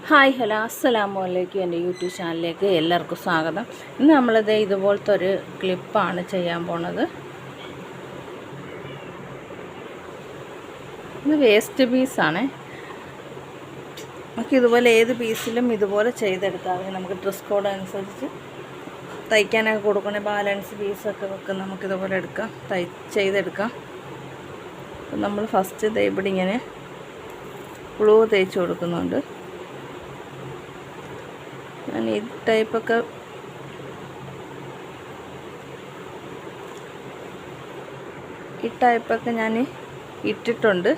Hi hello അസ്സലാമു അലൈക്കും. എൻ്റെ യൂട്യൂബ് ചാനലിലേക്ക് എല്ലാവർക്കും സ്വാഗതം. ഇന്ന് നമ്മളിത് ഇതുപോലത്തെ ഒരു ക്ലിപ്പാണ് ചെയ്യാൻ പോണത്. ഇത് വേസ്റ്റ് പീസാണ്. നമുക്ക് ഇതുപോലെ ഏത് പീസിലും ഇതുപോലെ ചെയ്തെടുക്കാം. നമുക്ക് ഡ്രസ് കോഡ് അനുസരിച്ച് തയ്ക്കാനൊക്കെ കൊടുക്കണേ ബാലൻസ് പീസൊക്കെ വെക്കും. നമുക്കിതുപോലെ എടുക്കാം, ചെയ്തെടുക്കാം. അപ്പം നമ്മൾ ഫസ്റ്റ് ഇവിടെ ഇങ്ങനെ ഗ്ലൂ തേച്ച് കൊടുക്കുന്നുണ്ട്. ഞാൻ ഈ ടൈപ്പൊക്കെ ഞാൻ ഇട്ടിട്ടുണ്ട്.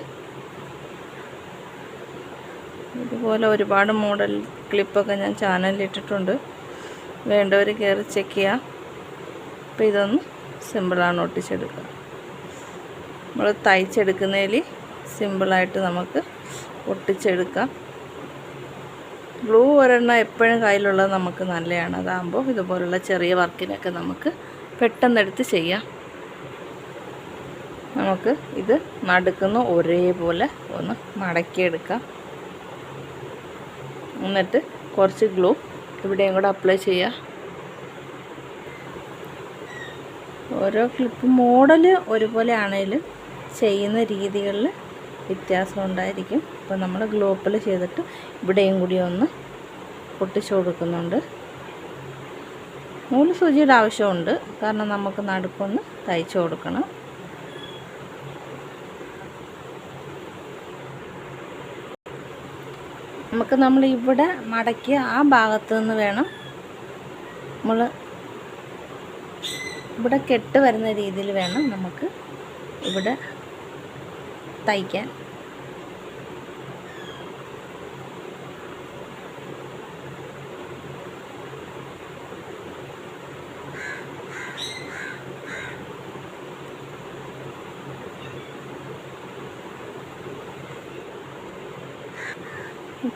ഇതുപോലെ ഒരുപാട് മോഡൽ ക്ലിപ്പൊക്കെ ഞാൻ ചാനലിൽ ഇട്ടിട്ടുണ്ട്. വേണ്ടവർ കയറി ചെക്ക് ചെയ്യാം. അപ്പോൾ ഇതൊന്ന് സിമ്പിളാണ് ഒട്ടിച്ചെടുക്കുക. നമ്മൾ തയ്ച്ചെടുക്കുന്നതിൽ സിമ്പിളായിട്ട് നമുക്ക് ഒട്ടിച്ചെടുക്കാം. ഗ്ലൂ ഒരെണ്ണം എപ്പോഴും കയ്യിലുള്ളത് നമുക്ക് നല്ലതാണ്. അതാകുമ്പോൾ ഇതുപോലുള്ള ചെറിയ വർക്കിനൊക്കെ നമുക്ക് പെട്ടെന്നെടുത്ത് ചെയ്യാം. നമുക്ക് ഇത് നടുക്കുന്ന ഒരേപോലെ ഒന്ന് മടക്കിയെടുക്കാം. എന്നിട്ട് കുറച്ച് ഗ്ലൂ ഇവിടെയും കൂടെ അപ്ലൈ ചെയ്യുക. ഓരോ ക്ലിപ്പ് മോഡൽ ഒരുപോലെ ആണെങ്കിലും ചെയ്യുന്ന രീതികളിൽ വ്യത്യാസം ഉണ്ടായിരിക്കും. അപ്പോൾ നമ്മൾ ഗ്ലൂ അപ്ലൈ ചെയ്തിട്ട് ഇവിടെയും കൂടി ഒന്ന് പൊട്ടിച്ചു കൊടുക്കുന്നുണ്ട്. നൂല് സൂചിയുടെ ആവശ്യമുണ്ട്, കാരണം നമുക്ക് നടുക്കൊന്ന് തയ്ച്ചു കൊടുക്കണം. നമ്മൾ ഇവിടെ മടക്കിയ ആ ഭാഗത്ത് നിന്ന് വേണം നമ്മൾ ഇവിടെ കെട്ട് വരുന്ന രീതിയിൽ വേണം നമുക്ക് ഇവിടെ തയ്ക്കാൻ.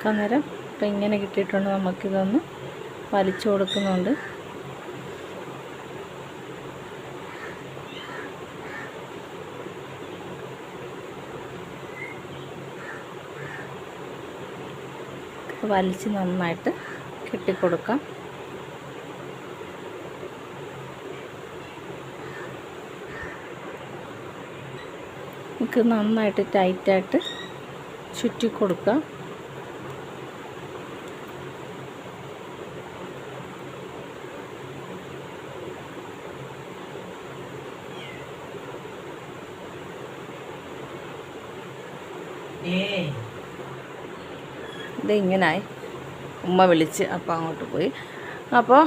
അന്നേരം ഇപ്പം ഇങ്ങനെ കിട്ടിയിട്ടുണ്ട്. നമുക്കിതൊന്ന് വലിച്ചു കൊടുക്കുന്നുണ്ട്. വലിച്ച് നന്നായിട്ട് കെട്ടിക്കൊടുക്കാം. നമുക്ക് നന്നായിട്ട് ടൈറ്റായിട്ട് ചുറ്റി കൊടുക്കാം. ഇതിങ്ങനായി ഉമ്മ വിളിച്ച് അപ്പം അങ്ങോട്ട് പോയി. അപ്പോൾ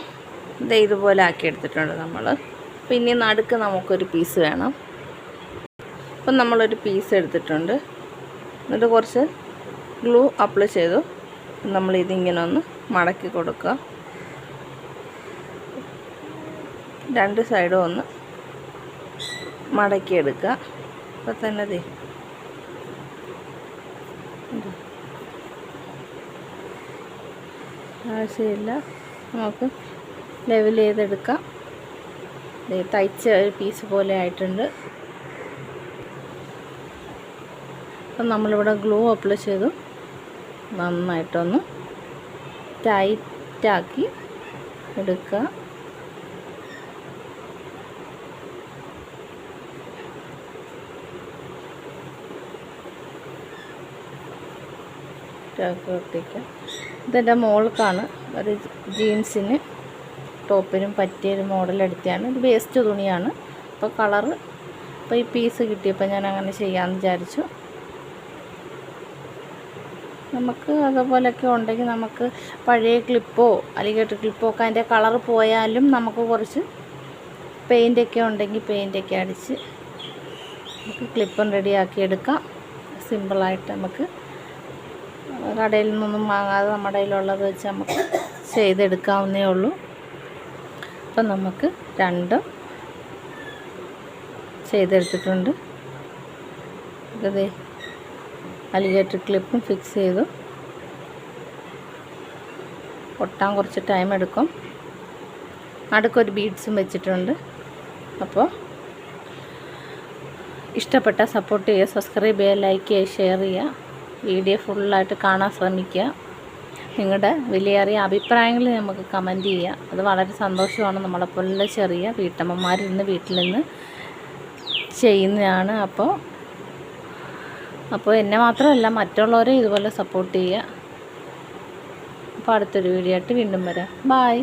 ഇതുപോലെ ആക്കി എടുത്തിട്ടുണ്ട് നമ്മൾ. പിന്നെ നടുക്ക് നമുക്കൊരു പീസ് വേണം. അപ്പം നമ്മളൊരു പീസ് എടുത്തിട്ടുണ്ട്. എന്നിട്ട് കുറച്ച് ഗ്ലൂ അപ്ലൈ ചെയ്തു. നമ്മളിതിങ്ങനെ ഒന്ന് മടക്കി കൊടുക്കുക. രണ്ട് സൈഡും ഒന്ന് മടക്കിയെടുക്കുക. അപ്പോൾ തന്നെ ആവശ്യമില്ല, നമുക്ക് ലെവൽ ചെയ്തെടുക്കാം. തയ്ച്ച ഒരു പീസ് പോലെ ആയിട്ടുണ്ട്. അപ്പം നമ്മളിവിടെ ഗ്ലൂ അപ്ലൈ ചെയ്തു നന്നായിട്ടൊന്ന് ടൈറ്റാക്കി എടുക്കുക. ഒട്ടിക്കാം. ഇതെൻ്റെ മോൾക്കാണ്, ഒരു ജീൻസിന് ടോപ്പിനും പറ്റിയൊരു മോഡൽ എടുത്തതാണ്. ഇത് വേസ്റ്റ് തുണിയാണ്. അപ്പോൾ കളറ് ഇപ്പോൾ ഈ പീസ് കിട്ടിയപ്പോൾ ഞാൻ അങ്ങനെ ചെയ്യാമെന്ന് വിചാരിച്ചു. നമുക്ക് അതുപോലെയൊക്കെ ഉണ്ടെങ്കിൽ നമുക്ക് പഴയ ക്ലിപ്പോ അലിഗേറ്റർ ക്ലിപ്പോ ഒക്കെ അതിൻ്റെ കളറ് പോയാലും നമുക്ക് കുറച്ച് പെയിൻ്റൊക്കെ ഉണ്ടെങ്കിൽ പെയിൻ്റൊക്കെ അടിച്ച് നമുക്ക് ക്ലിപ്പും റെഡിയാക്കി എടുക്കാം. സിമ്പിളായിട്ട് നമുക്ക് കടയിൽ നിന്നൊന്നും വാങ്ങാതെ നമ്മുടെ കയ്യിലുള്ളത് വെച്ച് നമുക്ക് ചെയ്തെടുക്കാവുന്നേ ഉള്ളൂ. അപ്പം നമുക്ക് രണ്ടും ചെയ്തെടുത്തിട്ടുണ്ട്. ഇത് അലിഗേറ്റർ ക്ലിപ്പും ഫിക്സ് ചെയ്തു. ഒട്ടാൻ കുറച്ച് ടൈം എടുക്കും. നടുക്കൊരു ബീഡ്സും വെച്ചിട്ടുണ്ട്. അപ്പോൾ ഇഷ്ടപ്പെട്ട സപ്പോർട്ട് ചെയ്യുക, സബ്സ്ക്രൈബ് ചെയ്യുക, ലൈക്ക് ചെയ്യുക, ഷെയർ ചെയ്യുക. വീഡിയോ ഫുള്ളായിട്ട് കാണാൻ ശ്രമിക്കുക. നിങ്ങളുടെ വിലയേറിയ അഭിപ്രായങ്ങൾ നമുക്ക് കമൻറ്റ് ചെയ്യാം. അത് വളരെ സന്തോഷമാണ്. നമ്മളെപ്പോലുള്ള ചെറിയ വീട്ടമ്മമാരിന്ന് വീട്ടിൽ നിന്ന് ചെയ്യുന്നതാണ്. അപ്പോൾ എന്നെ മാത്രമല്ല മറ്റുള്ളവരെ ഇതുപോലെ സപ്പോർട്ട് ചെയ്യുക. അപ്പോൾ അടുത്തൊരു വീഡിയോ ആയിട്ട് വീണ്ടും വരാം. ബായ്.